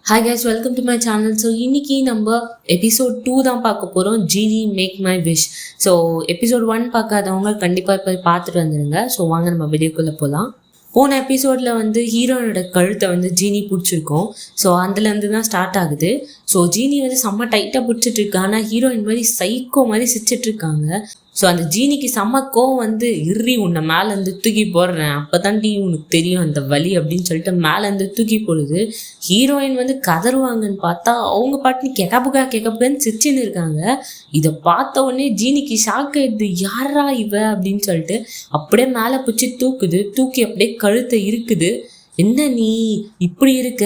Hi guys, welcome to my channel. So இன்னைக்கு நம்ம episode 2 தான் பார்க்க போகிறோம், genie make my wish. So episode 1 பார்க்காதவங்க கண்டிப்பாக போய் பார்த்துட்டு வந்துடுங்க. ஸோ வாங்க நம்ம வீடியோக்குள்ளே போகலாம். போன எபிசோடில் ஹீரோனோட கழுத்தை ஜீனி பிடிச்சிருக்கோம். ஸோ அதுலேருந்து தான் ஸ்டார்ட் ஆகுது. ஸோ ஜீனி செம்ம டைட்டாக பிடிச்சிட்டு இருக்கா. ஆனால் ஹீரோயின் மாதிரி சைக்கோ மாதிரி சிரிச்சிட்டு இருக்காங்க. ஸோ அந்த ஜீனிக்கு செம்ம கோவம் இறி உன்னை மேலேருந்து தூக்கி போடுறேன், அப்போ தாண்டி உனக்கு தெரியும் அந்த வலி அப்படின்னு சொல்லிட்டு மேலேருந்து தூக்கி போடுது. ஹீரோயின் கதறுவாங்கன்னு பார்த்தா அவங்க பாட்டு கெக்கப்புகான்னு சிரிச்சுன்னு இருக்காங்க. இதை பார்த்த உடனே ஜீனிக்கு ஷாக் ஆயிடுது, யாரா இவ அப்படின்னு சொல்லிட்டு அப்படியே மேலே பிடிச்சி தூக்கி அப்படியே கழுத்தை இருக்குது. என்ன நீ இப்படி இருக்க,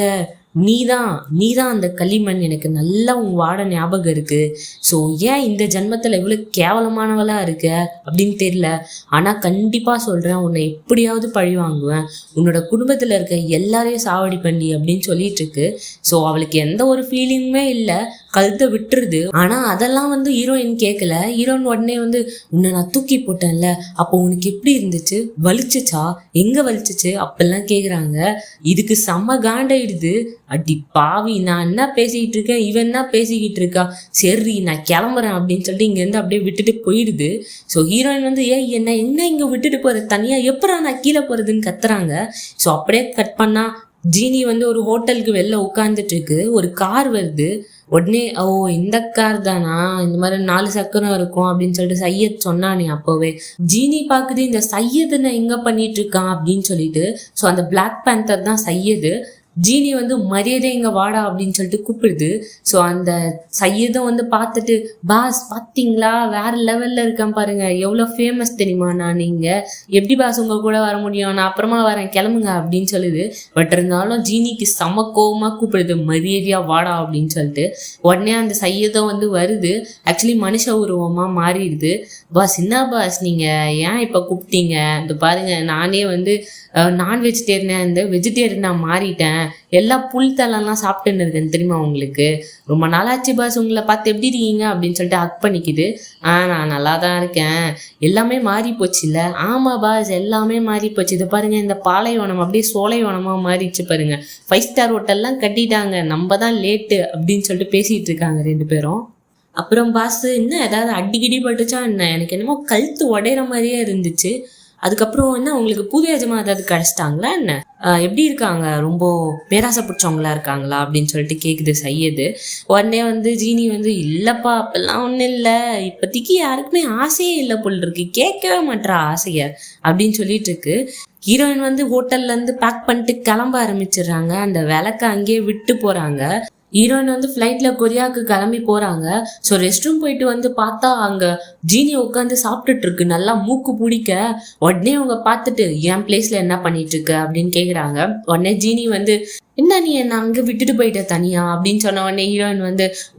நீதான் அந்த களிமண், எனக்கு நல்லா உன் வாட ஞாபகம் இருக்கு. ஸோ ஏன் இந்த ஜென்மத்தில் எவ்வளோ கேவலமானவளா இருக்க அப்படின்னு தெரியல. ஆனால் கண்டிப்பாக சொல்கிறேன், உன்னை எப்படியாவது பழி வாங்குவேன், உன்னோட குடும்பத்தில் இருக்க எல்லாரையும் சாவடி பண்ணி அப்படின்னு சொல்லிட்டு இருக்கு. ஸோ அவளுக்கு எந்த ஒரு ஃபீலிங்குமே இல்லை, கழுத்தை விட்டுருது. ஆனால் அதெல்லாம் ஹீரோயின் கேட்கல. ஹீரோயின் உடனே உன்னை நான் தூக்கி போட்டேன்ல, அப்போ உனக்கு எப்படி இருந்துச்சு, வலிச்சிச்சா, எங்கே வலிச்சிச்சு அப்படிலாம் கேட்குறாங்க. இதுக்கு செம்ம காண்டாயிடுது. அடி பாவி, நான் என்ன பேசிக்கிட்டு இருக்கேன், இவன் என்ன பேசிக்கிட்டு இருக்கா, சரி நான் கிளம்புறேன் அப்படின்னு சொல்லிட்டு இங்கேருந்து அப்படியே விட்டுட்டு போயிடுது. ஸோ ஹீரோயின் என்ன இங்கே விட்டுட்டு போகிற தனியாக, எப்படா நான் கீழே போகிறதுன்னு கத்துறாங்க. ஸோ அப்படியே கட் பண்ணால் ஜீனி ஒரு ஹோட்டலுக்கு வெளில உட்காந்துட்டு இருக்கு. ஒரு கார் வருது. உடனே ஓ இந்த கார் தானா, இந்த மாதிரி 4 சக்கரம் இருக்கும் அப்படின்னு சொல்லிட்டு சையத் சொன்னானே அப்போவே. ஜீனி பார்க்குது, இந்த சையதுன்னு எங்க பண்ணிட்டு இருக்கான் அப்படின்னு சொல்லிட்டு. ஸோ அந்த பிளாக் பேந்தர் தான் சையது. ஜீனி மரியாதை இங்கே வாடா அப்படின்னு சொல்லிட்டு கூப்பிடுது. ஸோ அந்த சையதும் பார்த்துட்டு, பாஸ் பார்த்தீங்களா வேற லெவலில் இருக்கேன் பாருங்க, எவ்வளோ ஃபேமஸ் தெரியுமா நான், நீங்கள் எப்படி பாஸ் உங்கள் கூட வர முடியும், நான் அப்புறமா வரேன் கிளம்புங்க அப்படின்னு சொல்லுது. பட் இருந்தாலும் ஜீனிக்கு செம கோவமாக கூப்பிடுது, மரியாதையாக வாடா அப்படின்னு சொல்லிட்டு. உடனே அந்த சையதும் வருது. ஆக்சுவலி மனுஷ உருவமாக மாறிடுது. பாஸ் என்ன பாஸ் நீங்கள் ஏன் இப்போ கூப்பிட்டீங்க, இந்த பாருங்க நானே நான் வெஜிடேரியனாக இருந்தேன், வெஜிடேரியனாக மாறிட்டேன், எல்லா புல் தலெல்லாம் சாப்பிட்டுன்னு இருக்கேன் தெரியுமா உங்களுக்கு, ரொம்ப நாளாச்சு பாஸ் உங்களை பார்த்து எப்படி இருக்கீங்க அப்படின்னு சொல்லிட்டு ஹக் பண்ணிக்குது. நான் நல்லா தான் இருக்கேன், எல்லாமே மாறி போச்சு இல்லை. ஆமாம் பாஸ் எல்லாமே மாறி போச்சு, இதை பாருங்க இந்த பாலைவனம் அப்படியே சோலைவனமாக மாறிடுச்சு பாருங்க, 5 ஸ்டார் ஹோட்டல்லாம் கட்டிட்டாங்க, நம்ம தான் லேட்டு அப்படின்னு சொல்லிட்டு பேசிகிட்டு இருக்காங்க 2 பேரும். அப்புறம் பாஸ் என்ன ஏதாவது அடிக்கடி பட்டுச்சா என்ன, எனக்கு என்னமோ கழுத்து உடையிற மாதிரியே இருந்துச்சு. அதுக்கப்புறம் என்ன உங்களுக்கு புது எஜமா ஏதாவது கிடைச்சிட்டாங்களா என்ன, எப்படி இருக்காங்க, ரொம்ப பேராசை பிடிச்சவங்களா இருக்காங்களா அப்படின்னு சொல்லிட்டு கேட்குது சையது. உடனே ஜீனி இல்லைப்பா அப்பெல்லாம் ஒன்றும் இல்லை, இப்போதைக்கு யாருக்குமே ஆசையே இல்லை போல் இருக்கு, கேட்கவே மாட்டா ஆசையை அப்படின்னு சொல்லிட்டு இருக்கு. ஹீரோயின் ஹோட்டல்லேருந்து பேக் பண்ணிட்டு கிளம்ப ஆரம்பிச்சிடுறாங்க. அந்த விளக்க அங்கேயே விட்டு போகிறாங்க. ஹீரோயின் ஃப்ளைட்டில் கொரியாவுக்கு கிளம்பி போகிறாங்க. ஸோ ரெஸ்ட் ரூம் போயிட்டு பார்த்தா அங்கே ஜீனி உட்காந்து சாப்பிட்டுட்டு இருக்கு, நல்லா மூக்கு பிடிக்க. உடனே அவங்க பார்த்துட்டு என் பிளேஸில் என்ன பண்ணிட்டு இருக்கு அப்படின்னு கேட்குறாங்க. உடனே ஜீனி என்ன நீ என்ன அங்கே விட்டுட்டு போயிட்ட தனியா அப்படின்னு சொன்ன உடனே ஹீரோயின்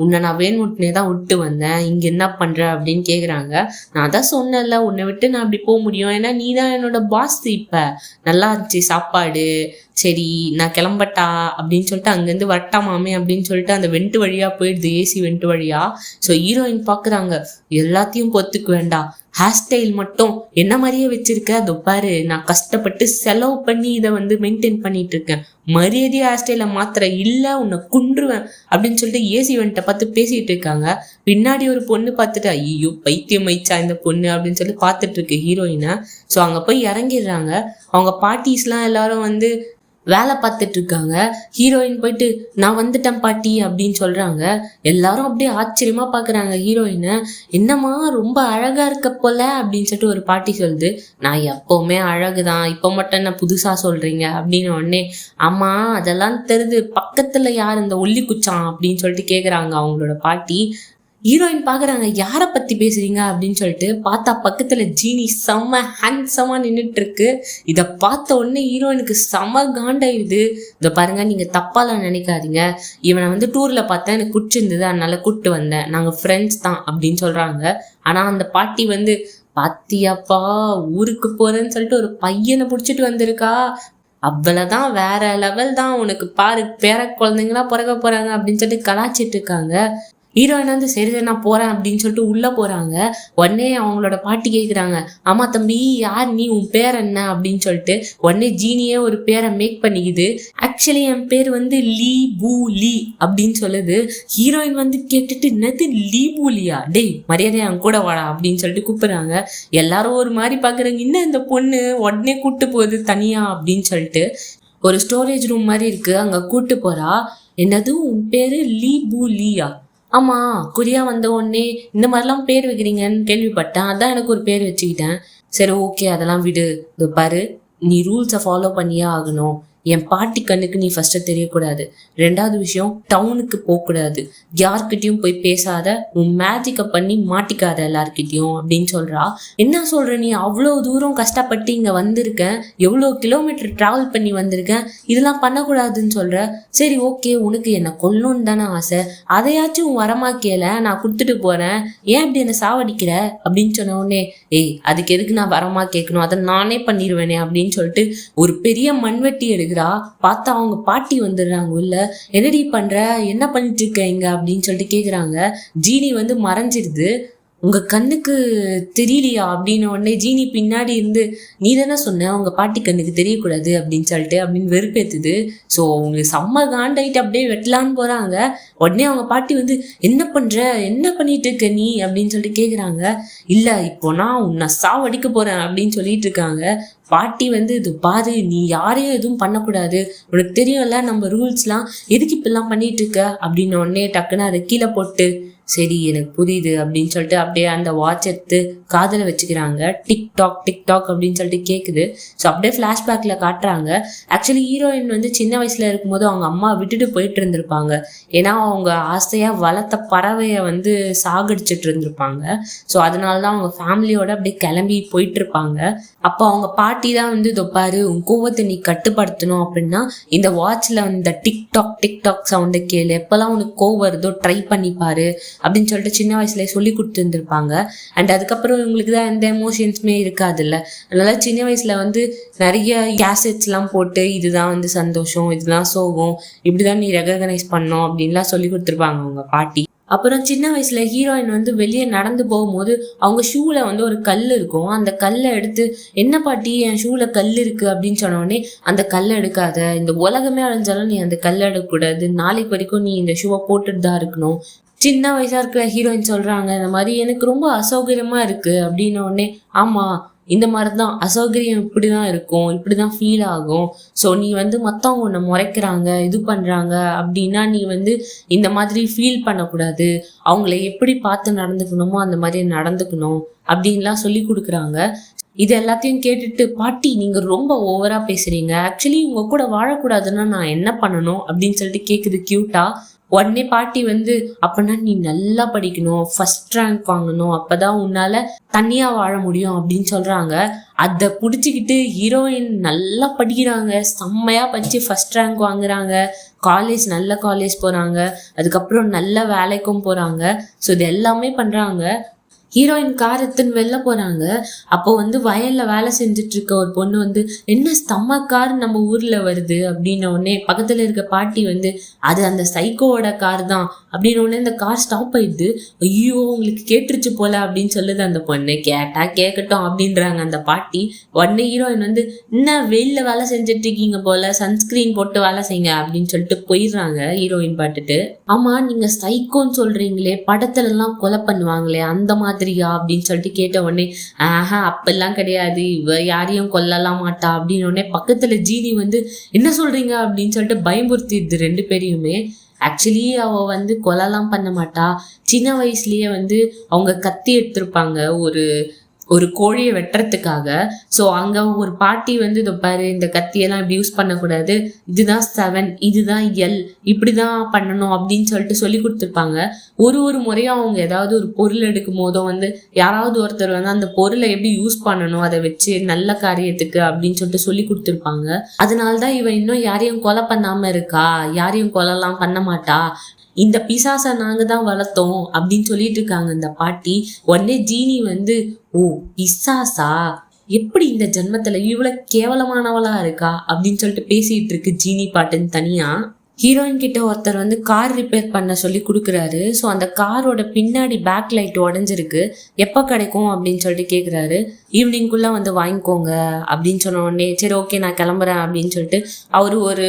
உன்னை நான் வேணும்னே தான் விட்டு வந்தேன், இங்கே என்ன பண்ணுற அப்படின்னு கேட்குறாங்க. நான் தான் சொன்னேன்ல உன்னை விட்டு நான் அப்படி போக முடியும், ஏன்னா நீ தான் என்னோட பாஸ். இப்போ நல்லா இருந்துச்சு சாப்பாடு, சரி நான் கிளம்பட்டா அப்படின்னு சொல்லிட்டு அங்கேருந்து வரட்டாமாமே அப்படின்னு சொல்லிட்டு அந்த வெண்ட் வழியாக போயிடுது, ஏசி வெண்ட் வழியா. ஸோ ஹீரோயின் பார்க்குறாங்க, எல்லாத்தையும் பொத்துக்க வேண்டாம், ஹேர் ஸ்டைல் மட்டும் என்ன மாதிரியே வச்சிருக்க, அதோ பாரு நான் கஷ்டப்பட்டு செலவு பண்ணி இதை மெயின்டைன் பண்ணிட்டு இருக்கேன், மரியாதையா ஹேர் ஸ்டைலை மாத்திர இல்லை உன்னை குன்றுவேன் அப்படின்னு சொல்லிட்டு ஏசி வெண்ட்டை பார்த்து பேசிட்டு இருக்காங்க. பின்னாடி ஒரு பொண்ணு பார்த்துட்டு ஐயோ பைத்தியம் ஆயிடுச்சா இந்த பொண்ணு அப்படின்னு சொல்லி பார்த்துட்டு இருக்கு ஹீரோயினை. ஸோ அங்கே போய் இறங்கிடுறாங்க. அவங்க பார்ட்டிஸ்லாம் எல்லாரும் வேலை பார்த்துட்டு இருக்காங்க. ஹீரோயின் போயிட்டு நான் வந்துட்டேன் பாட்டி அப்படின்னு சொல்றாங்க. எல்லாரும் அப்படியே ஆச்சரியமா பாக்குறாங்க ஹீரோயினை. என்னம்மா ரொம்ப அழகா இருக்க போல அப்படின்னு சொல்லிட்டு ஒரு பாட்டி சொல்லுது. நான் எப்பவுமே அழகுதான், இப்போ மட்டும் என்ன புதுசா சொல்றீங்க அப்படின்னு உடனே ஆமா அதெல்லாம் தெரியுது, பக்கத்துல யார் இந்த ஒல்லி குச்சான் அப்படின்னு சொல்லிட்டு கேக்குறாங்க அவங்களோட பாட்டி. ஹீரோயின் பாக்குறாங்க, யாரை பத்தி பேசுறீங்க அப்படின்னு சொல்லிட்டு பார்த்தா பக்கத்துல ஜீனி செம்ம ஹேண்ட்ஸமா நின்றுட்டு இருக்கு. இதை பார்த்த உடனே ஹீரோயினுக்கு செம்ம காண்டாயிடுது. இதை பாருங்க நீங்க தப்பாலாம் நினைக்காதீங்க, இவனை டூர்ல பார்த்தேன், எனக்கு பிடிச்சிருந்தது அதனால கூப்பிட்டு வந்தேன், நாங்க ஃப்ரெண்ட்ஸ் தான் அப்படின்னு சொல்றாங்க. ஆனா அந்த பாட்டி பாத்தியாப்பா ஊருக்கு போறேன்னு சொல்லிட்டு ஒரு பையனை பிடிச்சிட்டு வந்திருக்கா, அவ்வளவுதான் வேற லெவல் தான், உனக்கு பாரு பேர குழந்தைங்களா பிறக்க போறாங்க அப்படின்னு சொல்லிட்டு கலாச்சிட்டு இருக்காங்க. ஹீரோயின் வந்து சரி சரி நான் போறேன் அப்படின்னு சொல்லிட்டு உள்ள போறாங்க. உடனே அவங்களோட பாட்டி கேக்குறாங்க, ஆமா தம்பி யார் நீ, உன் பேர் என்ன அப்படின்னு சொல்லிட்டு. உடனே ஜீனியே ஒரு பேரை மேக் பண்ணிக்குது. ஆக்சுவலி என் பேர் வந்து லீ பூ லீ அப்படின்னு சொல்லுது. ஹீரோயின் வந்து கேட்டுட்டு என்னது லீ பூலியா, டேய் மரியாதையா என் கூட வாடா அப்படின்னு சொல்லிட்டு கூப்பிடுறாங்க. எல்லாரும் ஒரு மாதிரி பாக்குறாங்க, இன்னும் இந்த பொண்ணு உடனே கூட்டு போகுது தனியா அப்படின்னு சொல்லிட்டு. ஒரு ஸ்டோரேஜ் ரூம் மாதிரி இருக்கு, அங்க கூட்டு போறா. என்னது உன் பேரு லீ பூ லீயா? ஆமா, கொரியா வந்த உடனே இந்த மாதிரிலாம் பேர் வைக்கிறீங்கன்னு கேள்விப்பட்டேன், அதான் எனக்கு ஒரு பேர் வச்சுக்கிட்டேன். சரி ஓகே அதெல்லாம் விடு, இது பாரு நீ ரூல்ஸை ஃபாலோ பண்ணியே ஆகணும். என் பாட்டி கண்ணுக்கு நீ ஃபர்ஸ்ட் தெரியக்கூடாது. ரெண்டாவது விஷயம், டவுனுக்கு போகக்கூடாது, யார்கிட்டயும் போய் பேசாத, உன் மேஜிக்கை பண்ணி மாட்டிக்காத எல்லார்கிட்டயும் அப்படின்னு சொல்றா. என்ன சொல்ற நீ, அவ்வளோ தூரம் கஷ்டப்பட்டு இங்க வந்திருக்கேன், எவ்வளோ கிலோமீட்டர் டிராவல் பண்ணி வந்திருக்கேன், இதெல்லாம் பண்ணக்கூடாதுன்னு சொல்ற. சரி ஓகே, உனக்கு என்ன கொல்லணும்னு தானே ஆசை, அதையாச்சும் உன் வரமா கேள, நான் கொடுத்துட்டு போறேன், ஏன் இப்படி என்ன சாவடிக்கிற அப்படின்னு சொன்ன உடனே, ஏய் அதுக்கு எதுக்கு நான் வரமா கேட்கணும், அதை நானே பண்ணிடுவேனே அப்படின்னு சொல்லிட்டு ஒரு பெரிய மண்வெட்டி எடுக்கிறா. பார்த்தா அவங்க பாட்டி வந்துடுறாங்க உள்ள. என்னடி பண்ற, என்ன பண்ணிட்டு இருக்க இங்க அப்படின்னு சொல்லிட்டு கேக்குறாங்க. ஜீனி வந்து மறைஞ்சிருது. உங்க கண்ணுக்கு தெரியலையா அப்படின்னு உடனே ஜீனி பின்னாடி இருந்து, நீ தானே சொன்ன உங்க பாட்டி கண்ணுக்கு தெரியக்கூடாது அப்படின்னு சொல்லிட்டு அப்படின்னு வெறுப்பேத்துது. ஸோ அவங்க செம்ம காண்டாயிட்டு அப்படியே வெட்டலான்னு போறாங்க. உடனே அவங்க பாட்டி வந்து, என்ன பண்ற, என்ன பண்ணிட்டு இருக்க நீ அப்படின்னு சொல்லிட்டு கேக்குறாங்க. இல்ல இப்போ நான் உன்னை சாவடிக்க போறேன் அப்படின்னு சொல்லிட்டு இருக்காங்க. பாட்டி வந்து, இது பாரு நீ யாரையும் எதுவும் பண்ணக்கூடாது, உனக்கு தெரியும்ல நம்ம ரூல்ஸ்லாம், எதுக்கு இப்பெல்லாம் பண்ணிட்டு இருக்க அப்படின்னு உடனே டக்குன்னு அதை கீழே போட்டு, சரி எனக்கு புரியுது அப்படின்னு சொல்லிட்டு அப்படியே அந்த வாட்ச் எடுத்து காதில் வச்சுக்கிறாங்க. டிக்டாக் டிக்டாக் அப்படின்னு சொல்லிட்டு கேட்குது. ஸோ அப்படியே ஃப்ளாஷ்பேக்கில் காட்டுறாங்க. ஆக்சுவலி ஹீரோயின் வந்து சின்ன வயசில் இருக்கும்போது அவங்க அம்மா விட்டுட்டு போயிட்டு இருந்திருப்பாங்க. ஏன்னா அவங்க ஆசையாக வளர்த்த பறவையை வந்து சாகடிச்சிட்டு இருந்திருப்பாங்க. ஸோ அதனால தான் அவங்க ஃபேமிலியோட அப்படியே கிளம்பி போயிட்டு இருப்பாங்க. அப்போ அவங்க பாட்டி தான் வந்து, தொப்பாரு உன் கோவத்தை நீ கட்டுப்படுத்தணும் அப்படின்னா இந்த வாட்சில் இந்த டிக்டாக் டிக்டாக் சவுண்டை கேளு, எப்போல்லாம் உனக்கு கோவம் வருதோ ட்ரை பண்ணிப்பாரு அப்படின்னு சொல்லிட்டு சின்ன வயசுல சொல்லி கொடுத்துருந்துருப்பாங்க. அண்ட் அதுக்கப்புறம் இவங்களுக்கு தான் எந்த எமோஷன்ஸுமே இருக்காதுல்ல, அதனால சின்ன வயசுல வந்து நிறைய கேசட்ஸ்லாம் போட்டு இதுதான் வந்து சந்தோஷம், இதுதான் சோகம், இப்படிதான் நீ ரெகக்னைஸ் பண்ணணும் அப்படின்லாம் சொல்லி கொடுத்துருப்பாங்க அவங்க பாட்டி. அப்புறம் சின்ன வயசுல ஹீரோயின் வந்து வெளியே நடந்து போகும்போது அவங்க ஷூல வந்து ஒரு கல் இருக்கும். அந்த கல்லை எடுத்து, என்ன பாட்டி என் ஷூல கல் இருக்கு அப்படின்னு சொன்ன உடனே, அந்த கல்லை எடுக்காத, இந்த உலகமே அழிஞ்சாலும் நீ அந்த கல்லை எடுக்கக்கூடாது, நாளைக்கு வரைக்கும் நீ இந்த ஷூவை போட்டுட்டு தான் இருக்கணும். சின்ன வயசா இருக்கிற ஹீரோயின் சொல்றாங்க, இந்த மாதிரி எனக்கு ரொம்ப அசௌகரியமா இருக்கு அப்படின்ன உடனே, ஆமா இந்த மாதிரிதான் அசௌகரியம், இப்படிதான் இருக்கும், இப்படிதான் ஃபீல் ஆகும். ஸோ நீ வந்து மற்றவங்க உன்னை முறைக்கிறாங்க, இது பண்றாங்க அப்படின்னா நீ வந்து இந்த மாதிரி ஃபீல் பண்ணக்கூடாது, அவங்கள எப்படி பார்த்து நடந்துக்கணுமோ அந்த மாதிரி நடந்துக்கணும் அப்படின்லாம் சொல்லி கொடுக்குறாங்க. இது எல்லாத்தையும் கேட்டுட்டு, பாட்டி நீங்க ரொம்ப ஓவரா பேசுறீங்க, ஆக்சுவலி உங்க கூட வாழக்கூடாதுன்னா நான் என்ன பண்ணணும் அப்படின்னு சொல்லிட்டு கேக்குது கியூட்டா. உடனே பாட்டி வந்து, அப்படின்னா நீ நல்லா படிக்கணும், ஃபர்ஸ்ட் ரேங்க் வாங்கணும், அப்பதான் உன்னால தனியா வாழ முடியும் அப்படின்னு சொல்றாங்க. அதை பிடிச்சிக்கிட்டு ஹீரோயின் நல்லா படிக்கிறாங்க, செம்மையா படிச்சு ஃபர்ஸ்ட் ரேங்க் வாங்குறாங்க, காலேஜ் நல்ல காலேஜ் போறாங்க, அதுக்கப்புறம் நல்ல வேலைக்கும் போறாங்க. ஸோ இது எல்லாமே பண்றாங்க. ஹீரோயின் கார் எடுத்துன்னு வெளில போறாங்க. அப்போ வந்து வயல்ல வேலை செஞ்சுட்டு இருக்க ஒரு பொண்ணு வந்து, என்ன ஸ்தம்ம கார் நம்ம ஊர்ல வருது அப்படின்ன உடனே பக்கத்துல இருக்க பாட்டி வந்து, அது அந்த சைக்கோவோட கார் தான் அப்படின்னு உடனே இந்த கார் ஸ்டாப் ஆயிடுது. ஐயோ உங்களுக்கு கேட்டுருச்சு போல அப்படின்னு சொல்லுது அந்த பொண்ணு. கேட்டா கேட்கட்டும் அப்படின்றாங்க அந்த பாட்டி. உடனே ஹீரோயின் வந்து, என்ன வெயில்ல வேலை செஞ்சுட்டு இருக்கீங்க போல, சன்ஸ்கிரீன் போட்டு வேலை செய்யுங்க அப்படின்னு சொல்லிட்டு போயிடுறாங்க ஹீரோயின் பாட்டுட்டு. ஆமா நீங்க சைக்கோன்னு சொல்றீங்களே, படத்துல எல்லாம் கொலை பண்ணுவாங்களே அந்த மாதிரி அப்படின்னு சொல்லிட்டு கேட்ட உடனே, அப்பெல்லாம் கிடையாது, இவ யாரையும் கொல்லலாம் மாட்டா அப்படின்னு உடனே பக்கத்துல ஜீனி வந்து, என்ன சொல்றீங்க அப்படின்னு சொல்லிட்டு பயமுறுத்திடுது ரெண்டு பேரையுமே. ஆக்சுவலி அவ வந்து கொலைலாம் பண்ண மாட்டா. சின்ன வயசுலயே வந்து அவங்க கத்தி எடுத்திருப்பாங்க ஒரு கோழியை வெட்டுறதுக்காக. ஸோ அங்க ஒரு பாட்டி வந்து, இதை பாரு இந்த கத்தியெல்லாம் இப்படி யூஸ் பண்ணக்கூடாது, இதுதான் 7, இதுதான் L, இப்படிதான் பண்ணணும் அப்படின்னு சொல்லிட்டு சொல்லி கொடுத்துருப்பாங்க. ஒரு முறையும் அவங்க ஏதாவது ஒரு பொருள் எடுக்கும் போதும் வந்து யாராவது ஒருத்தர் வந்து அந்த பொருளை எப்படி யூஸ் பண்ணணும், அதை வச்சு நல்ல காரியத்துக்கு அப்படின்னு சொல்லிட்டு சொல்லி கொடுத்துருப்பாங்க. அதனால்தான் இவ இன்னும் யாரையும் கொலை பண்ணாம இருக்கா, யாரையும் கொலைலாம் பண்ண மாட்டா, இந்த பிசாசை நாங்க தான் வளர்த்தோம் அப்படின்னு சொல்லிட்டு இருக்காங்க இந்த பாட்டி. உடனே ஜீனி வந்து, ஓ பிசாசா, எப்படி இந்த ஜென்மத்துல இவ்வளவு கேவலமானவளா இருக்கா அப்படின்னு சொல்லிட்டு பேசிட்டு இருக்கு ஜீனி பாட்டுன்னு தனியா. ஹீரோயின் கிட்ட ஒருத்தர் வந்து கார் ரிப்பேர் பண்ண சொல்லி கொடுக்குறாரு. ஸோ அந்த காரோட பின்னாடி பேக் லைட் உடஞ்சிருக்கு, எப்போ கிடைக்கும் அப்படின்னு சொல்லிட்டு கேட்குறாரு. ஈவினிங்குள்ளே வந்து வாங்கிக்கோங்க அப்படின்னு சொன்ன உடனே சரி ஓகே நான் கிளம்புறேன் அப்படின்னு சொல்லிட்டு அவர் ஒரு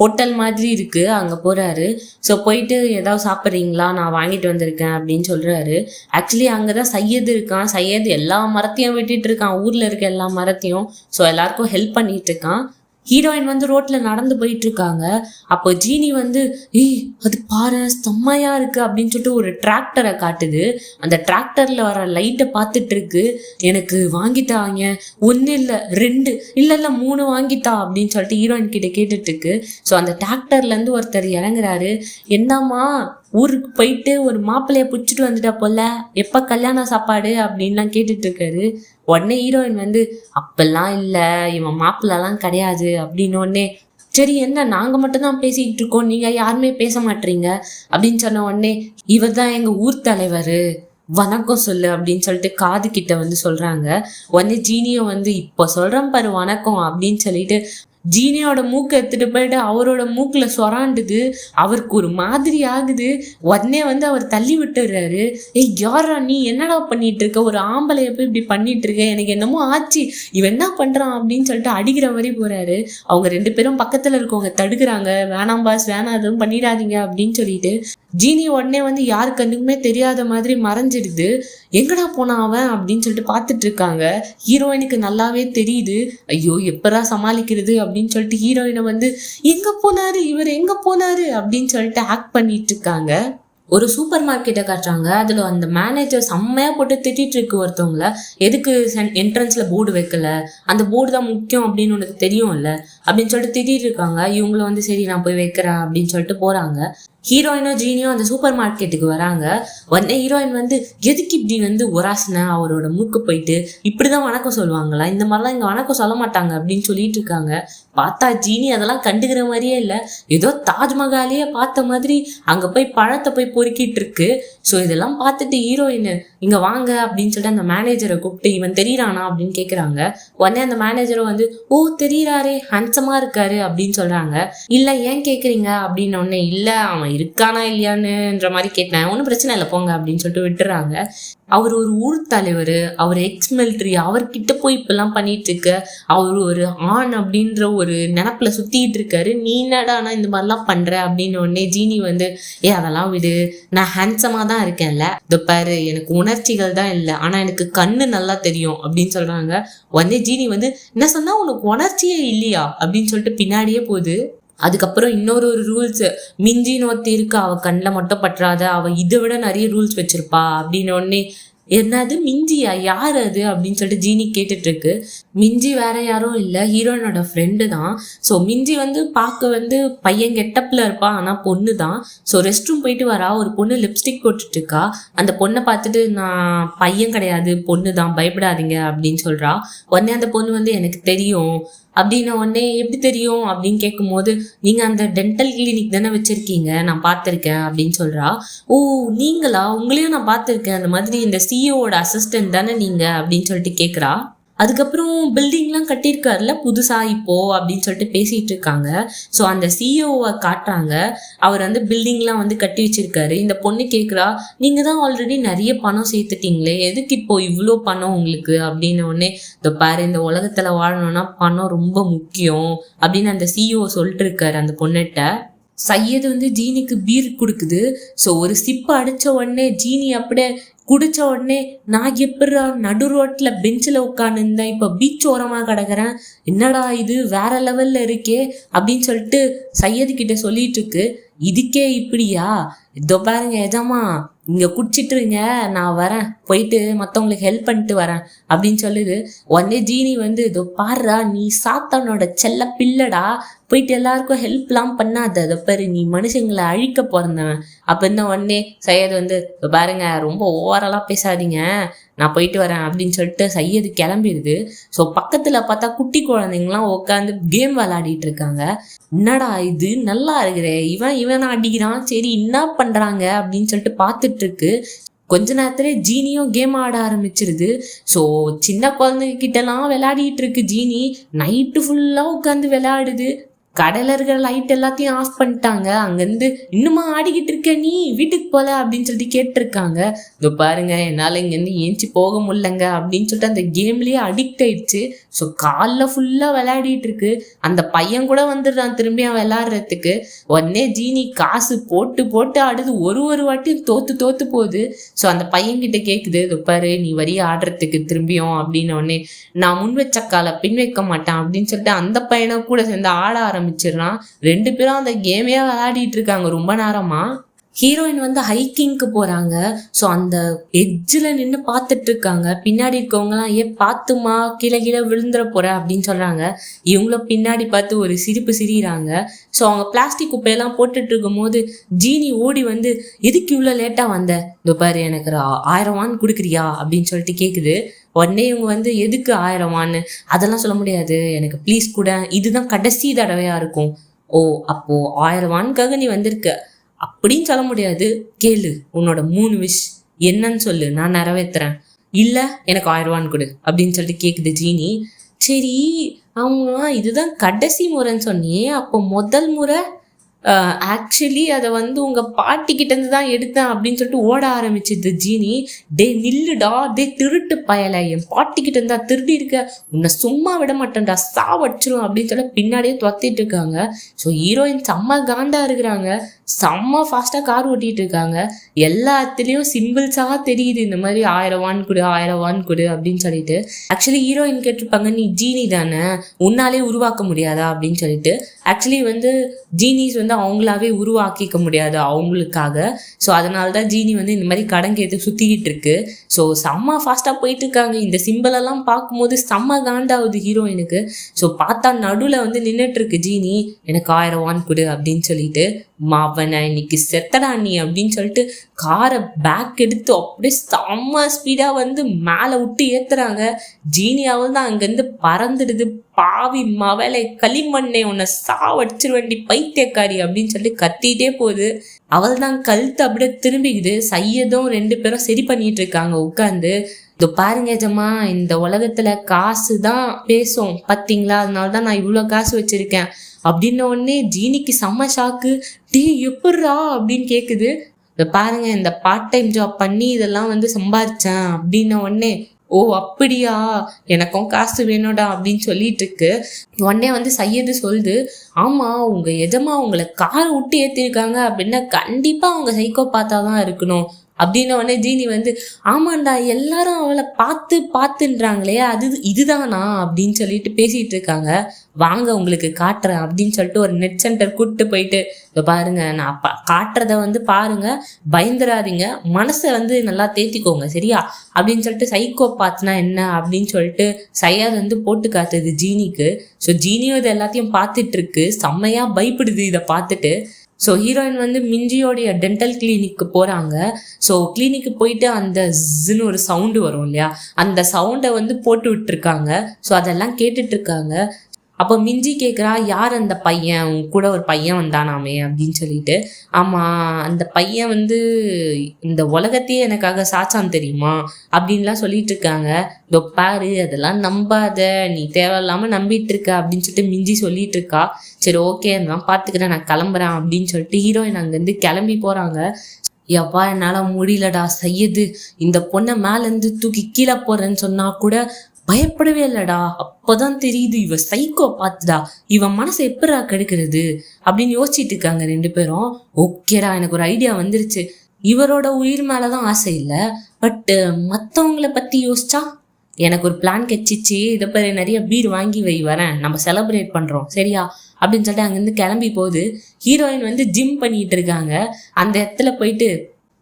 ஹோட்டல் மாதிரி இருக்குது அங்கே போகிறாரு. ஸோ போயிட்டு ஏதாவது சாப்பிட்றீங்களா, நான் வாங்கிட்டு வந்திருக்கேன் அப்படின்னு சொல்கிறாரு. ஆக்சுவலி அங்கே தான் சையது இருக்கான். சையது எல்லா மரத்தையும் வெட்டிட்டு இருக்கான், ஊரில் இருக்க எல்லா மரத்தையும். ஸோ எல்லாருக்கும் ஹெல்ப் பண்ணிட்டு இருக்கான். ஹீரோயின் வந்து ரோட்ல நடந்து போயிட்டு இருக்காங்க. அப்போ ஜீனி வந்து ஏய் அது பாரு செம்மையா இருக்கு அப்படின்னு சொல்லிட்டு ஒரு டிராக்டரை காட்டுது. அந்த டிராக்டர்ல வர லைட்டை பார்த்துட்டு இருக்கு. எனக்கு வாங்கிட்டாங்க, ஒன்னு இல்லை 2 இல்ல 3 வாங்கிட்டா அப்படின்னு சொல்லிட்டு ஹீரோயின் கிட்ட கேட்டுட்டு இருக்கு. ஸோ அந்த டிராக்டர்ல இருந்து ஒருத்தர் இறங்குறாரு. என்னம்மா ஊருக்கு போயிட்டு ஒரு மாப்பிள்ளைய பிடிச்சிட்டு வந்துட்டா போல, எப்ப கல்யாண சாப்பாடு அப்படின்லாம் கேட்டுட்டு இருக்காரு. உடனே ஹீரோயின் வந்து அப்பெல்லாம் இல்லை, இவன் மாப்பிள்ளலாம் கிடையாது அப்படின்னு உடனே சரி என்ன நாங்க மட்டும் தான் பேசிக்கிட்டு இருக்கோம், நீங்க யாருமே பேச மாட்டீங்க அப்படின்னு சொன்ன உடனே இவர் தான் எங்க ஊர் தலைவர், வணக்கம் சொல்லு அப்படின்னு சொல்லிட்டு காது கிட்ட வந்து சொல்றாங்க. உடனே ஜீனியை வந்து இப்போ சொல்றேன் பாரு வணக்கம் அப்படின்னு சொல்லிட்டு ஜீனியோட மூக்கை எடுத்துட்டு போயிட்டு அவரோட மூக்குல சொராண்டுது. அவருக்கு ஒரு மாதிரி ஆகுது. உடனே வந்து அவர் தள்ளி விட்டுறாரு. ஏய் யாரா நீ, என்னடா பண்ணிட்டு இருக்க, ஒரு ஆம்பளைய போய் இப்படி பண்ணிட்டு இருக்க, எனக்கு என்னமோ ஆச்சு, இவன் என்ன பண்றான் அப்படின்னு சொல்லிட்டு அடிக்கிற மாதிரி போறாரு. அவங்க 2 பேரும் பக்கத்துல இருக்கவங்க தடுக்கிறாங்க. வேணாம் பாஸ் வேணாம் எதுவும் பண்ணிடாதீங்க அப்படின்னு சொல்லிட்டு ஜீனி உடனே வந்து யாரு கண்ணுக்குமே தெரியாத மாதிரி மறைஞ்சிடுது. எங்கடா போனா அவன் அப்படின்னு சொல்லிட்டு பார்த்துட்டு இருக்காங்க. ஹீரோயினுக்கு நல்லாவே தெரியுது. ஐயோ எப்பரா சமாளிக்கிறது அப்படின்னு சொல்லிட்டு ஹீரோயினை வந்து எங்க போனாரு இவர், எங்க போனாரு அப்படின்னு சொல்லிட்டு ஆக்ட் பண்ணிட்டு இருக்காங்க. ஒரு சூப்பர் மார்க்கெட்டை காட்டுறாங்க. அதுல அந்த மேனேஜர் செம்மையா போட்டு திட்டிட்டு இருக்கு ஒருத்தவங்கள. எதுக்கு என்ட்ரன்ஸ்ல போர்டு வைக்கல, அந்த போர்டு தான் முக்கியம் அப்படின்னு உனக்கு தெரியும்ல அப்படின்னு சொல்லிட்டு திட்டிட்டு இருக்காங்க. இவங்கள வந்து சரி நான் போய் வைக்கிறேன் அப்படின்னு சொல்லிட்டு போறாங்க. ஹீரோயினோ ஜீனியோ அந்த சூப்பர் மார்க்கெட்டுக்கு வராங்க. உடனே ஹீரோயின் வந்து எதுக்கு இப்படி வந்து ஒராசனை அவரோட மூக்கு போயிட்டு இப்படிதான் வணக்கம் சொல்லுவாங்களா, இந்த மாதிரிலாம் இங்க வணக்கம் சொல்ல மாட்டாங்க அப்படின்னு சொல்லிட்டு இருக்காங்க. பார்த்தா ஜீனி அதெல்லாம் கண்டுக்கிற மாதிரியே இல்லை. ஏதோ தாஜ்மஹாலையே பார்த்த மாதிரி அங்க போய் பழத்தை போய் பொறுக்கிட்டு இருக்கு. ஸோ இதெல்லாம் பார்த்துட்டு ஹீரோயின் இங்க வாங்க அப்படின்னு சொல்லிட்டு அந்த மேனேஜரை கூப்பிட்டு இவன் தெரியறானா அப்படின்னு கேட்குறாங்க. உடனே அந்த மேனேஜரும் வந்து ஓ தெரியறாரே, ஹேண்ட்ஸமா இருக்காரு அப்படின்னு சொல்றாங்க. இல்ல ஏன் கேட்குறீங்க அப்படின்னு ஒன்னே இல்ல அவன் இருக்கானா இல்லையான்னுன்ற மாதிரி கேட்டேன், ஒன்றும் பிரச்சனை இல்லை போங்க அப்படின்னு சொல்லிட்டு விட்டுறாங்க. அவர் ஒரு ஊர் தலைவர், அவர் எக்ஸ் மிலிட்ரி, அவர்கிட்ட போய் இப்பெல்லாம் பண்ணிட்டு இருக்க, அவர் ஒரு ஆண் அப்படின்ற ஒரு நினப்புல சுத்திட்டு இருக்காரு, நீ என்னடானா இந்த மாதிரிலாம் பண்ற அப்படின்னு உடனே ஜீனி வந்து அதெல்லாம் விடு, நான் ஹேண்ட்ஸமா தான் இருக்கேன்ல, இந்த பாரு எனக்கு உணர்ச்சிகள் தான் இல்லை ஆனா எனக்கு கண்ணு நல்லா தெரியும் அப்படின்னு சொல்றாங்க. உடனே ஜீனி வந்து என்ன சொன்னா உனக்கு உணர்ச்சியே இல்லையா அப்படின்னு சொல்லிட்டு பின்னாடியே போகுது. அதுக்கப்புறம் இன்னொரு ரூல்ஸ், மிஞ்சின்னு ஒருத்தி இருக்கு, அவ கண்ணில் மட்டும் பற்றாத, அவ இதை விட நிறைய ரூல்ஸ் வச்சிருப்பா அப்படின்னு உடனே என்னது மிஞ்சியா, யார் அது அப்படின்னு சொல்லிட்டு ஜீனி கேட்டுட்டு இருக்கு. மிஞ்சி வேற யாரும் இல்லை, ஹீரோயினோட ஃப்ரெண்டு தான். ஸோ மிஞ்சி வந்து பார்க்க வந்து பையன் கெட்டப்ல இருப்பா, ஆனால் பொண்ணு தான். ஸோ ரெஸ்ட் ரூம் போயிட்டு வரா, ஒரு பொண்ணு லிப்ஸ்டிக் போட்டுட்டு இருக்கா. அந்த பொண்ணை பார்த்துட்டு நான் பையன் கிடையாது பொண்ணு தான், பயப்படாதீங்க அப்படின்னு சொல்றா. உடனே அந்த பொண்ணு வந்து எனக்கு தெரியும் அப்படின்னு உடனே எப்படி தெரியும் அப்படின்னு கேட்கும்போது நீங்க அந்த டென்டல் கிளினிக் தானே வச்சிருக்கீங்க, நான் பார்த்துருக்கேன் அப்படின்னு சொல்றா. ஓ நீங்களா, உங்களையும் நான் பார்த்துருக்கேன், அந்த மாதிரி இந்த சிஇஓட அசிஸ்டன்ட் தானே நீங்க அப்படின்னு சொல்லிட்டு கேட்குறா. அதுக்கப்புறம் பில்டிங்லாம் கட்டியிருக்காருல புதுசா இப்போ அப்படின்னு சொல்லிட்டு பேசிட்டு இருக்காங்க. ஸோ அந்த சிஇஓவை காட்டுறாங்க. அவர் வந்து பில்டிங்லாம் வந்து கட்டி வச்சிருக்காரு. இந்த பொண்ணு கேட்குறா, நீங்க தான் ஆல்ரெடி நிறைய பணம் சேர்த்துட்டீங்களே, எதுக்கு இப்போ இவ்வளோ பணம் உங்களுக்கு அப்படின்னு உடனே இந்த பாரு இந்த உலகத்துல வாழணும்னா பணம் ரொம்ப முக்கியம் அப்படின்னு அந்த சிஇஓ சொல்லிட்டு இருக்காரு அந்த பொண்ணுகிட்ட. சையது வந்து ஜீனிக்கு பீர் கொடுக்குது. ஸோ ஒரு சிப்பு அடிச்ச உடனே ஜீனி அப்படியே குடிச்ச உடனே நான் எப்படா நடு ரோட்ல பெஞ்சில் உட்காந்துருந்தேன், இப்போ பீச் ஓரமாக கிடக்குறேன், என்னடா இது வேற லெவல்ல இருக்கே அப்படின்னு சொல்லிட்டு சையது கிட்ட சொல்லிட்டு இருக்கு. இதுக்கே இப்படியா, இதோ பாருங்க எஜமா இங்க குடிச்சிட்டுருங்க, நான் வரேன் போயிட்டு மற்றவங்களுக்கு ஹெல்ப் பண்ணிட்டு வரேன் அப்படின்னு சொல்லுது. உடனே ஜீனி வந்து இதோ பாருடா நீ சாத்தானோட செல்ல பிள்ளடா, போயிட்டு எல்லாருக்கும் ஹெல்ப்லாம் பண்ணாத, அதை பாரு நீ மனுஷங்களை அழிக்க பிறந்தவன் அப்படின்னு உடனே சையது வந்து பாருங்க ரொம்ப ஓவரெல்லாம் பேசாதீங்க, நான் போயிட்டு வரேன் அப்படின்னு சொல்லிட்டு சையது கிளம்பிடுது. ஸோ பக்கத்துல பார்த்தா குட்டி குழந்தைங்களாம் உட்காந்து கேம் விளையாடிட்டு இருக்காங்க. என்னடா இது நல்லா இருக்குதே, இவன் அடிக்கிறான், சரி என்ன பண்றாங்க அப்படின்னு சொல்லிட்டு பார்த்துட்டு இருக்கு. கொஞ்ச நேரத்துல ஜீனியும் கேம் ஆட ஆரம்பிச்சிருது. ஸோ சின்ன குழந்தைங்க கிட்டலாம் விளையாடிட்டு இருக்கு ஜீனி, நைட்டு ஃபுல்லா உட்காந்து விளையாடுது. கடையில இருக்கிற லைட் எல்லாத்தையும் ஆஃப் பண்ணிட்டாங்க. அங்கேருந்து இன்னுமா ஆடிக்கிட்டு இருக்க நீ, வீட்டுக்கு போல அப்படின்னு சொல்லிட்டு கேட்டிருக்காங்க. இதோ பாருங்க என்னால் இங்கேருந்து ஏஞ்சி போக முடியலங்க அப்படின்னு சொல்லிட்டு அந்த கேம்லேயே அடிக்ட் ஆயிடுச்சு. ஸோ காலில் ஃபுல்லாக விளையாடிட்டு இருக்கு. அந்த பையன் கூட வந்துடுறான் திரும்பியும் விளையாடுறதுக்கு. உடனே ஜீனி காசு போட்டு போட்டு ஆடுது, ஒரு வாட்டியும் தோத்து போகுது. ஸோ அந்த பையன்கிட்ட கேட்குது, இதோ பாரு நீ வரி ஆடுறதுக்கு திரும்பியும் அப்படின்னு. உடனே நான் முன் வச்ச காலை பின் வைக்க மாட்டேன் அப்படின்னு சொல்லிட்டு அந்த பையனை கூட சேர்ந்து ஆட ஆரம்பிச்சிடறான். 2 பேரும் அந்த கேமையா விளையாடிட்டு இருக்காங்க ரொம்ப நேரமா. ஹீரோயின் வந்து ஹைக்கிங்க்கு போறாங்க. ஸோ அந்த எட்ஜில் நின்று பார்த்துட்டு இருக்காங்க. பின்னாடி இருக்கவங்கலாம் ஏன் பார்த்துமா கீழே விழுந்துட போற அப்படின்னு சொல்றாங்க. இவங்களும் பின்னாடி பார்த்து ஒரு சிரிப்பு சிரிறாங்க. ஸோ அவங்க பிளாஸ்டிக் குப்பையெல்லாம் போட்டுட்டு இருக்கும் போது ஜீனி ஓடி வந்து எதுக்கு இவ்வளோ லேட்டா வந்த, இதோ பாரு எனக்கு 1000 வான் கொடுக்குறியா அப்படின்னு சொல்லிட்டு கேட்குது. உடனே இவங்க வந்து எதுக்கு 1000 வான்னு, அதெல்லாம் சொல்ல முடியாது, எனக்கு ப்ளீஸ் கூட, இதுதான் கடைசி தடவையா இருக்கும். ஓ அப்போ 1000 வான்காக நீ வந்திருக்க அப்படின்னு சொல்ல முடியாது. கேளு, உன்னோட 3 விஷ் என்னன்னு சொல்லு, நான் நிறைவேற்றுறேன். இல்லை எனக்கு 1000 வான் கொடு அப்படின்னு சொல்லிட்டு கேட்குது ஜீனி. சரி அவங்க இதுதான் கடைசி முறைன்னு சொன்னியே, அப்போ முதல் முறை ஆக்சுவலி அதை வந்து உங்கள் பாட்டிக்கிட்டேருந்து தான் எடுத்தேன் அப்படின்னு சொல்லிட்டு ஓட ஆரம்பிச்சிது ஜீனி. டே நில்லுடா, டே திருட்டு பயலை, என் பாட்டிக்கிட்ட இருந்தா திருடி இருக்க, உன்னை சும்மா விட மாட்டேன்டா, சாவடிச்சிரும் அப்படின்னு சொல்லி பின்னாடியே துரத்திட்டு இருக்காங்க. ஸோ ஹீரோயின் செம்ம காண்டா இருக்கிறாங்க, செம்ம ஃபாஸ்ட்டாக கார் ஓட்டிகிட்டு இருக்காங்க. எல்லாத்துலேயும் சிம்பிள்ஸாக தெரியுது இந்த மாதிரி 1000 வான் கொடு 1000 வான் கொடு அப்படின்னு சொல்லிட்டு. ஆக்சுவலி ஹீரோயின் கேட்டிருப்பாங்க, நீ ஜீனி தானே, உன்னாலே உருவாக்க முடியாதா அப்படின்னு சொல்லிட்டு. ஆக்சுவலி வந்து ஜீனிஸ் வந்து அவங்களாவே உருவாக்கிக்க முடியாது அவங்களுக்காக. ஸோ அதனால தான் ஜீனி வந்து இந்த மாதிரி கடன் கேட்டு சுற்றிக்கிட்டு இருக்கு. ஸோ செம்ம ஃபாஸ்ட்டாக போயிட்டு இருக்காங்க. இந்த சிம்பிளெல்லாம் பார்க்கும்போது செம்ம காண்டாகுது ஹீரோயினுக்கு. ஸோ பார்த்தா நடுவில் வந்து நின்றுட்டு இருக்கு ஜீனி, எனக்கு 1000 வான் கொடு அப்படின்னு சொல்லிட்டு. மாவனை இன்னைக்கு செத்தடா நீ அப்படின்னு சொல்லிட்டு காரை பேக் எடுத்து அப்படியே செம்ம ஸ்பீடாக வந்து மேலே விட்டு ஏற்றுறாங்க. ஜீனியாவில் தான் அங்கேருந்து பறந்துடுது. பாவி மவளை களிமண்ணே, உன்னை சாவடிச்சிருவேண்டி பைத்தியக்காரி அப்படின்னு சொல்லி கத்திட்டே போகுது. அவள் தான் கழுத்து அப்படியே திரும்பிக்குது. சையதும் 2 பேரும் சரி பண்ணிட்டு இருக்காங்க உட்காந்து. இதோ பாருங்க ஜம்மா, இந்த உலகத்துல காசு தான் பேசும் பார்த்தீங்களா, அதனால தான் நான் இவ்வளோ காசு வச்சிருக்கேன் அப்படின்ன உடனே ஜீனிக்கு செம்ம ஷாக்கு. டீ எப்பட்றா அப்படின்னு கேட்குது. இதை பாருங்க, இந்த பார்ட் டைம் ஜாப் பண்ணி இதெல்லாம் வந்து சம்பாரிச்சேன் அப்படின்ன உடனே, ஓ அப்படியா, எனக்கும் காசு வேணும்டா அப்படின்னு சொல்லிட்டு இருக்கு. உடனே வந்து சையது சொல்லுது, ஆமா உங்க எஜமா உங்களை காரை விட்டு ஏற்றிருக்காங்க அப்படின்னா கண்டிப்பா அவங்க சைக்கோ பார்த்தாதான் இருக்கணும் அப்படின்ன உடனே ஜீனி வந்து, ஆமாண்டா எல்லாரும் அவளை பார்த்துன்றாங்களே, இதுதானா அப்படின்னு சொல்லிட்டு பேசிட்டு இருக்காங்க. வாங்க உங்களுக்கு காட்டுறேன் அப்படின்னு சொல்லிட்டு ஒரு நெட் சென்டர் கூப்பிட்டு போயிட்டு, இப்போ பாருங்க நான் காட்டுறத வந்து பாருங்க, பயந்துடாதீங்க, மனசை வந்து நல்லா தேத்திக்கோங்க சரியா அப்படின்னு சொல்லிட்டு. சைக்கோ பார்த்துனா என்ன அப்படின்னு சொல்லிட்டு சையாத் வந்து போட்டு காட்டுது ஜீனிக்கு. ஸோ ஜீனியும் இது எல்லாத்தையும் பார்த்துட்டு இருக்கு, செம்மையா பயப்படுது இதை பார்த்துட்டு. ஸோ ஹீரோயின் வந்து மிஞ்சியோடைய டென்டல் கிளினிக்கு போகிறாங்க. ஸோ கிளினிக்கு போயிட்டு அந்த ஜின்னு ஒரு சவுண்டு வரும் இல்லையா, அந்த சவுண்டை வந்து போட்டு விட்டுருக்காங்க. ஸோ அதெல்லாம் கேட்டுட்டு இருக்காங்க. அப்போ மிஞ்சி கேட்குறா, யார் அந்த பையன், உன் கூட ஒரு பையன் வந்தானாமே அப்படின்னு சொல்லிட்டு. ஆமாம் அந்த பையன் வந்து இந்த உலகத்தையே எனக்காக சாச்சான் தெரியுமா அப்படின்லாம் சொல்லிட்டு இருக்காங்க. இதோ பாரு அதெல்லாம் நம்பாத, நீ தேவையில்லாமல் நம்பிட்டு இருக்க அப்படின்னு சொல்லிட்டு மிஞ்சி சொல்லிட்டு இருக்கா. சரி ஓகே நான் பார்த்துக்கிறேன், நான் கிளம்புறேன் அப்படின்னு சொல்லிட்டு ஹீரோயின் அங்கேருந்து கிளம்பி போகிறாங்க. எவ்வா என்னால் முடியலடா சையது, இந்த பொண்ணை மேலேருந்து தூக்கி கீழே போடுறேன்னு சொன்னா கூட பயப்படவே இல்லடா, அப்போதான் தெரியுது இவ சைக்கோ பார்த்துடா, இவன் மனசை எப்படா கெடுக்கிறது அப்படின்னு யோசிச்சுட்டு இருக்காங்க 2 பேரும். ஓகேடா எனக்கு ஒரு ஐடியா வந்துருச்சு, இவரோட உயிர் மேலதான் ஆசை இல்லை, பட்டு மற்றவங்கள பற்றி யோசிச்சா எனக்கு ஒரு பிளான் கெச்சிச்சு, இதை பேர் நிறைய பீர் வாங்கி வை வரேன், நம்ம செலிப்ரேட் பண்ணுறோம் சரியா அப்படின்னு சொல்லிட்டு அங்கேருந்து கிளம்பி போகுது. ஹீரோயின் வந்து ஜிம் பண்ணிட்டு இருக்காங்க. அந்த இடத்துல போயிட்டு,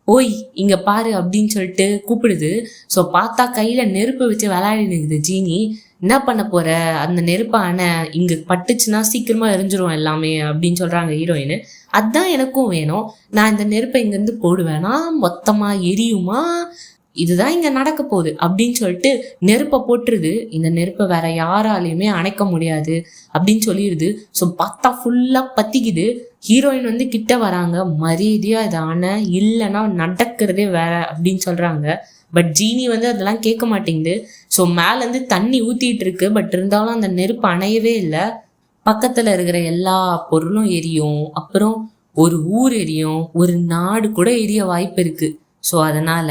ஓய் இங்கே பாரு அப்படின்னு சொல்லிட்டு கூப்பிடுது. ஸோ பார்த்தா கையில் நெருப்பு வச்சு விளையாடினுக்குது ஜீனி. என்ன பண்ண போகிற, அந்த நெருப்பான இங்கே பட்டுச்சுன்னா சீக்கிரமாக எரிஞ்சிரும் எல்லாமே அப்படின்னு சொல்கிறாங்க ஹீரோயின். அதுதான் எனக்கும் வேணும், நான் இந்த நெருப்பை இங்கேருந்து போடுவேன்னா மொத்தமாக எரியுமா, இதுதான் இங்கே நடக்க போகுது அப்படின்னு சொல்லிட்டு நெருப்பை போட்டுருது. இந்த நெருப்பை வேற யாராலையுமே அணைக்க முடியாது அப்படின்னு சொல்லிடுது. ஸோ பார்த்தா ஃபுல்லாக பற்றிக்குது. ஹீரோயின் வந்து கிட்ட வராங்க, மரியாதையாக இது ஆன இல்லைன்னா நடக்கிறதே வேற அப்படின்னு சொல்கிறாங்க. பட் ஜீனி வந்து அதெல்லாம் கேட்க மாட்டேங்குது. ஸோ மேலேருந்து தண்ணி ஊற்றிட்டு இருக்கு, பட் இருந்தாலும் அந்த நெருப்பு அணையவே இல்லை. பக்கத்துல இருக்கிற எல்லா பொருளும் எரியும், அப்புறம் ஒரு ஊர் எரியும், ஒரு நாடு கூட எரிய வாய்ப்பு இருக்கு. ஸோ அதனால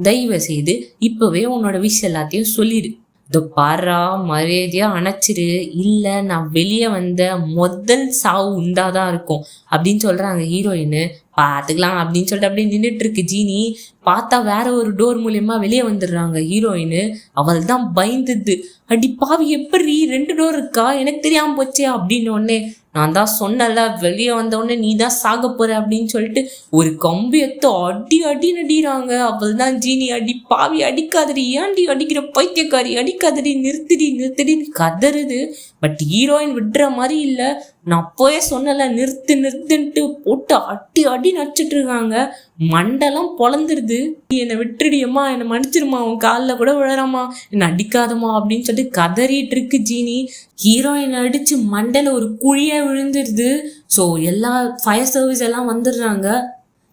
தயவு செய்து இப்பவே உன்னோட விஷ் எல்லாத்தையும் சொல்லிடு. இதோ பாரா, மரியாதையா அணைச்சிரு, இல்ல நான் வெளியே வந்த முதல் சாவு உண்டாதான் இருக்கும் அப்படின்னு சொல்றாங்க ஹீரோயின். பாத்துக்கலாம் அப்படின்னு சொல்லிட்டு அப்படியே நின்றுட்டு இருக்கு ஜீனி. பார்த்தா வேற ஒரு டோர் மூலியமா வெளியே வந்துடுறாங்க ஹீரோயின். அவள் தான் பயந்துது. அடி பாவி, எப்படி 2 டோர் இருக்கா, எனக்கு தெரியாம போச்சே அப்படின்னு உடனே, நான் தான் சொன்னல வெளியே வந்த உடனே நீ தான் சாக போற அப்படின்னு சொல்லிட்டு ஒரு கம்பு எடுத்து அடி அடி நடிறாங்க. அவள் தான் ஜீனி, அடி பாவி அடிக்காதடி, ஏன்டி அடிக்கிற பைத்தியக்காரி, அடிக்காதடி, நிறுத்திடின்னு கதறுது. பட் ஹீரோயின் விடுற மாதிரி இல்ல. நான் அப்போவே சொன்னல நிறுத்துன்ட்டு போட்டு அடி அடி நடிச்சிட்டு இருக்காங்க. மண்டெல்லாம் பொழந்துருது. என்னை விட்டுடியம்மா, என்னை மன்னிச்சிருமா, உன் காலில் கூட விழறாமா, என்னை அடிக்காதமா அப்படின்னு சொல்லிட்டு கதறிட்டு இருக்கு ஜீனி. ஹீரோயின் அடிச்சு மண்டையில ஒரு குழியா விழுந்துருது. ஸோ எல்லா ஃபயர் சர்வீஸ் எல்லாம் வந்துடுறாங்க.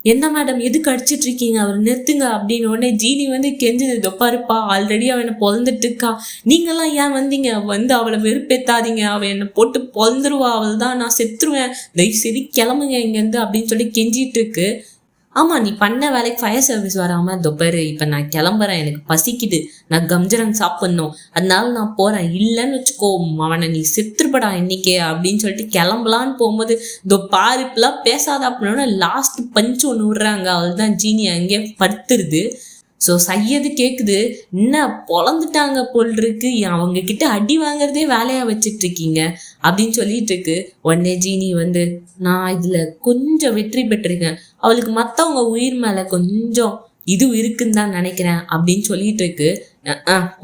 என்ன மேடம் எதுக்கு அடிச்சிட்டு இருக்கீங்க, அவர் நிறுத்துங்க அப்படின்னு உடனே ஜீனி கெஞ்சுது. தொப்பாருப்பா, ஆல்ரெடி அவனை பொழந்துட்டு இருக்கா, நீங்கெல்லாம் ஏன் வந்தீங்க, அவளை வெறுப்பேத்தாதீங்க, அவன் என்னை போட்டு பொழந்துருவா, அவள் தான், நான் செத்துருவேன், தயவு செய்து கிளம்புங்க இங்கேருந்து அப்படின்னு சொல்லி கெஞ்சிட்டு இருக்கு. ஆமாம், நீ பண்ண வேலைக்கு ஃபயர் சர்வீஸ் வராமல் தொப்பரு, இப்போ நான் கிளம்புறேன், எனக்கு பசிக்குது, நான் கம்ஜரங் சாப்பிட்ணும், அதனால நான் போகிறேன், இல்லைன்னு வச்சுக்கோ அவனை நீ செத்துருப்படா இன்னைக்கே அப்படின்னு சொல்லிட்டு கிளம்பலான்னு போகும்போது பாரு இப்பெல்லாம் பேசாத அப்படின்னா லாஸ்ட் பஞ்ச் ஒன்று விடுறாங்க. அவள் தான் ஜீனி அங்கே படுத்துருது. ஸோ சையது கேட்குது, என்ன பொழந்துட்டாங்க போல் இருக்கு, அவங்க கிட்ட அடி வாங்குறதே வேலையா வச்சுட்டு இருக்கீங்க அப்படின்னு சொல்லிட்டு இருக்கு. உடனே ஜீனி நான் இதுல கொஞ்சம் வெற்றி பெற்றிருக்கேன், அவளுக்கு மற்றவங்க உயிர் மேல கொஞ்சம் இது இருக்குன்னு தான் நினைக்கிறேன் அப்படின்னு சொல்லிட்டு இருக்கு.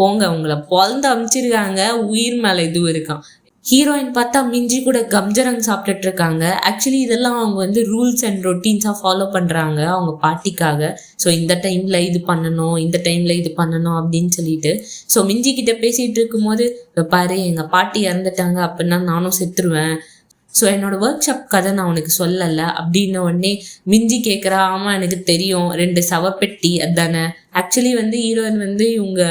போங்க, உங்களை பொழந்து அமைச்சிருக்காங்க, உயிர் மேல இதுவும் இருக்கான். ஹீரோயின் பார்த்தா மிஞ்சி கூட கம்ஜரங் சாப்பிட்டுட்டு இருக்காங்க. ஆக்சுவலி இதெல்லாம் அவங்க ரூல்ஸ் அண்ட் ரொட்டீன்ஸாக ஃபாலோ பண்ணுறாங்க அவங்க பாட்டிக்காக. ஸோ இந்த டைமில் இது பண்ணணும், இந்த டைமில் இது பண்ணணும் அப்படின்னு சொல்லிட்டு. ஸோ மிஞ்சி கிட்ட பேசிகிட்டு இருக்கும்போது, பாரு எங்கள் பாட்டி இறந்துட்டாங்க அப்படின்னா நானும் செத்துருவேன், ஸோ என்னோட ஒர்க் ஷாப் கதை நான் உனக்கு சொல்லலை அப்படின்னு உடனே மிஞ்சி கேட்குறா. ஆமாம் எனக்கு தெரியும், 2 சவப்பெட்டி அதானே. ஆக்சுவலி ஹீரோயின் இவங்க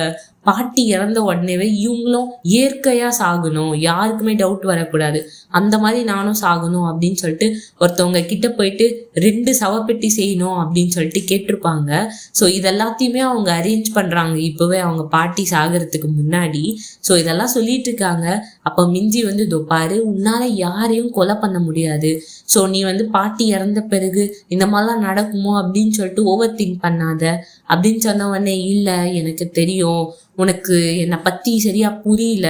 பாட்டி இறந்த உடனேவே இவங்களும் இயற்கையா சாகணும், யாருக்குமே டவுட் வரக்கூடாது, அந்த மாதிரி நானும் சாகணும் அப்படின்னு சொல்லிட்டு ஒருத்தவங்க கிட்ட போயிட்டு 2 சவப்பெட்டி செய்யணும் அப்படின்னு சொல்லிட்டு கேட்டிருப்பாங்க. ஸோ இதெல்லாத்தையுமே அவங்க அரேஞ்ச் பண்றாங்க இப்பவே அவங்க பாட்டி சாகிறதுக்கு முன்னாடி. ஸோ இதெல்லாம் சொல்லிட்டு இருக்காங்க. அப்போ மிஞ்சி இதோ பாரு, உன்னால யாரையும் கொலை பண்ண முடியாது, ஸோ நீ பாட்டி இறந்த பிறகு இந்த மாதிரிலாம் நடக்குமோ அப்படின்னு சொல்லிட்டு ஓவர் திங்க் பண்ணாத அப்படின்னு சொன்ன உடனே, இல்லை எனக்கு தெரியும், உனக்கு என்னை பற்றி சரியா புரியல,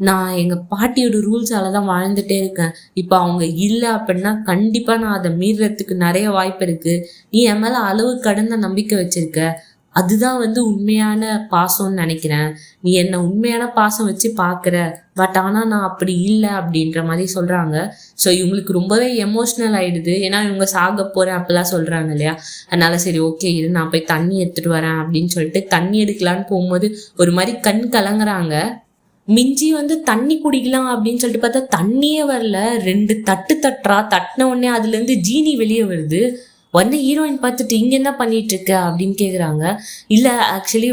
நான் எங்கள் பாட்டியோட ரூல்ஸால தான் வாழ்ந்துட்டே இருக்கேன், இப்போ அவங்க இல்லை அப்படின்னா கண்டிப்பாக நான் அதை மீறுறதுக்கு நிறைய வாய்ப்பு இருக்குது, நீ என் மேலே அளவு கடந்த நம்பிக்கை வச்சிருக்க, அதுதான் உண்மையான பாசம்னு நினைக்கிறேன், நீ என்னை உண்மையான பாசம் வச்சு பார்க்குற, பட் ஆனால் நான் அப்படி இல்லை அப்படின்ற மாதிரி சொல்கிறாங்க. ஸோ இவங்களுக்கு ரொம்பவே எமோஷ்னல் ஆகிடுது, ஏன்னா இவங்க சாக போகிறேன் அப்படிலாம் சொல்கிறாங்க இல்லையா. அதனால சரி ஓகே இரு, நான் போய் தண்ணி எடுத்துகிட்டு வரேன் அப்படின்னு சொல்லிட்டு தண்ணி எடுக்கலான்னு போகும்போது ஒரு மாதிரி கண் கலங்குறாங்க. மிஞ்சி தண்ணி குடிக்கலாம் அப்படின்னு சொல்லிட்டு பார்த்தா தண்ணியே வரல. 2 தட்டு தட்டுறா, தட்டின உடனே அதுலேருந்து ஜீனி வெளியே வருது. உடனே ஹீரோயின் பார்த்துட்டு இங்கே என்ன பண்ணிட்டு இருக்க அப்படின்னு கேட்குறாங்க. இல்லை ஆக்சுவலி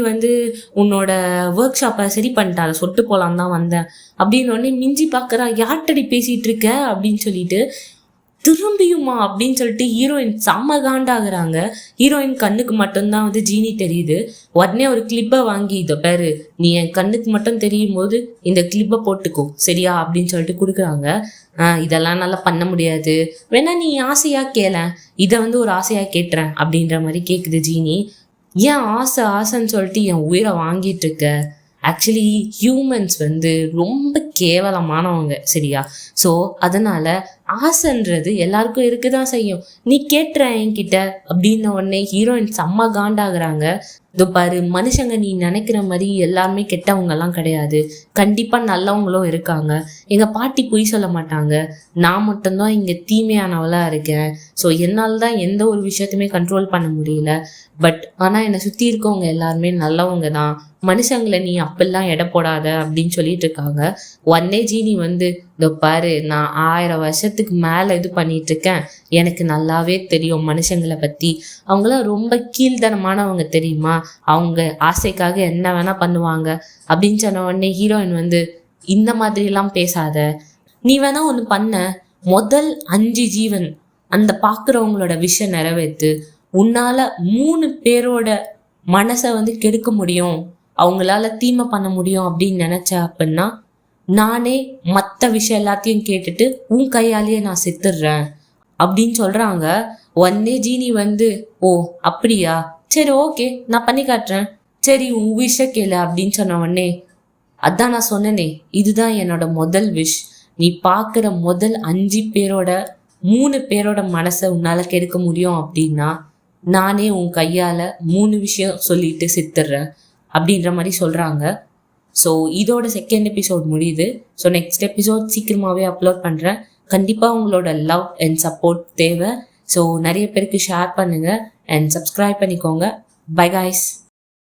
உன்னோட ஒர்க் ஷாப்பை சரி பண்ணிட்டா, அதை சொட்டு போகலான்னு தான் வந்தேன் அப்படின்னு. உடனே மிஞ்சி பார்க்குறா, யார்கிட்டடி பேசிகிட்டு இருக்க அப்படின்னு சொல்லிட்டு, திரும்பியுமா அப்படின்னு சொல்லிட்டு ஹீரோயின் செம்ம காண்டாகிறாங்க. ஹீரோயின் கண்ணுக்கு மட்டும்தான் ஜீனி தெரியுது. உடனே ஒரு கிளிப்பை வாங்கி, இதை பேரு நீ என் கண்ணுக்கு மட்டும் தெரியும் போது இந்த கிளிப்பை போட்டுக்கோ சரியா அப்படின்னு சொல்லிட்டு கொடுக்குறாங்க. இதெல்லாம் நல்லா பண்ண முடியாது, வேணா நீ ஆசையா கேள, இதை ஒரு ஆசையா கேட்டுறேன் அப்படின்ற மாதிரி கேட்குது ஜீனி. ஏன் ஆசை ஆசைன்னு சொல்லிட்டு என் உயிரை வாங்கிட்டு இருக்க? ஆக்சுவலி ஹியூமன்ஸ் ரொம்ப கேவலமானவங்க சரியா. ஸோ அதனால ஆசைன்றது எல்லாருக்கும் இருக்குதான் செய்யும், நீ கேட்டுற என்கிட்ட அப்படின்ன உடனே ஹீரோயின் செம்ம காண்டாகிறாங்க. இதோ பாரு, மனுஷங்க நீ நினைக்கிற மாதிரி எல்லாருமே கெட்டவங்கெல்லாம் கிடையாது, கண்டிப்பாக நல்லவங்களும் இருக்காங்க. எங்கள் பாட்டி பொய் சொல்ல மாட்டாங்க, நான் மட்டும்தான் இங்கே தீமையானவளாக இருக்கேன். ஸோ என்னால் தான் எந்த ஒரு விஷயத்தையுமே கண்ட்ரோல் பண்ண முடியல. பட் ஆனால் என்னை சுற்றி இருக்கவங்க எல்லாருமே நல்லவங்க தான், மனுஷங்களை நீ அப்பெல்லாம் எடை போடாத அப்படின்னு சொல்லிட்டு இருக்காங்க. உடனே ஜீனி இதோ பாரு, நான் 1000 வருஷத்துக்கு மேலே இது பண்ணிட்டு இருக்கேன், எனக்கு நல்லாவே தெரியும் மனுஷங்களை பற்றி, அவங்களாம் ரொம்ப கீழ்த்தனமானவங்க தெரியுமா, அவங்க ஆசைக்காக என்ன வேணா பண்ணுவாங்க அப்படின்னு சொன்ன உடனே ஹீரோயின் இந்த மாதிரிலாம் பேசாத, நீ வேணா ஒன்று பண்ண, முதல் 5 ஜீவன் அந்த பார்க்குறவங்களோட விஷயம் நிறைவேற்று. உன்னால 3 பேரோட மனசை கெடுக்க முடியும், அவங்களால தீமை பண்ண முடியும் அப்படின்னு நினைச்ச அப்படின்னா நானே மற்ற விஷயம் எல்லாத்தையும் கேட்டுட்டு உன் கையாலேயே நான் செத்துடுறேன் அப்படின்னு சொல்றாங்க. உடனே ஜீனி ஓ அப்படியா, சரி ஓகே நான் பண்ணி காட்டுறேன், சரி உன் விஷ கேளு அப்படின்னு சொன்ன உடனே, அதான் நான் சொன்னனே இதுதான் என்னோட முதல் விஷ், நீ பார்க்குற முதல் 5 பேரோட 3 பேரோட மனசை உன்னால கெடுக்க முடியும் அப்படின்னா நானே உன் கையால 3 விஷயம் சொல்லிட்டு செத்துடுறேன் அப்படின்ற மாதிரி சொல்றாங்க. ஸோ இதோட செகண்ட் எபிசோட் முடியுது. ஸோ நெக்ஸ்ட் எபிசோட் சீக்கிரமாகவே அப்லோட் பண்ணுறேன். கண்டிப்பாக உங்களோட லவ் அண்ட் சப்போர்ட் தேவை. ஸோ நிறைய பேருக்கு ஷேர் பண்ணுங்கள் அண்ட் சப்ஸ்கிரைப் பண்ணிக்கோங்க. By guys.